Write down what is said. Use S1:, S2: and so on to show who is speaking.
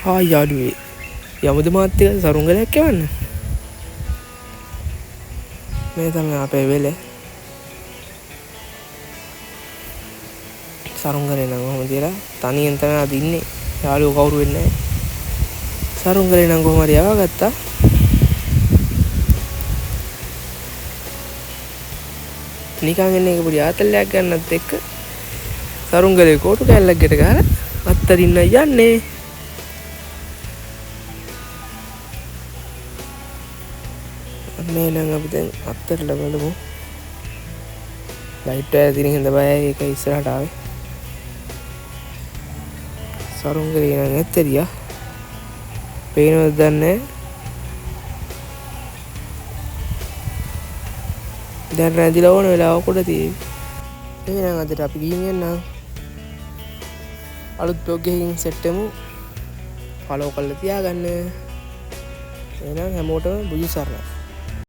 S1: හා යාළුවේ යමුද මාත් එක්ක සරුංගලයක් යවන්න. මේ තමයි අපේ වෙලේ. සරුංගලේ නම් කොහොමද කියලා තනියෙන් තමයි අද ඉන්නේ. යාළුවෝ කවුරු වෙන්නේ නැහැ. සරුංගලේ නම් කොහොම හරි යවාගත්තා. නිකන් එන්නේ එක පොඩි ආතල්ලයක් ගන්නත් එක්ක සරුංගලේ කෝටු කැල්ලක් ගෙට ගහලා අත්තරින්න යන්නේ. මේ නම් අපි දැන් අත්තරල බලමු. ලයිට් එක තියෙන හින්දා බයයි ඒක ඉස්සරහට ආවේ. සරුංගලේ නම් ඇත්තරියා. පේනවද දන්නේ. දැන් රැඳිලා ඕන වෙලාව කොට තියෙයි. එහෙනම් අදට අපි ගිහින් යන්න. අලුත් බ්ලොග් එකකින් සෙට් වෙමු. ෆලෝ කරලා තියාගන්න. එහෙනම් හැමෝටම බුදු සරණයි.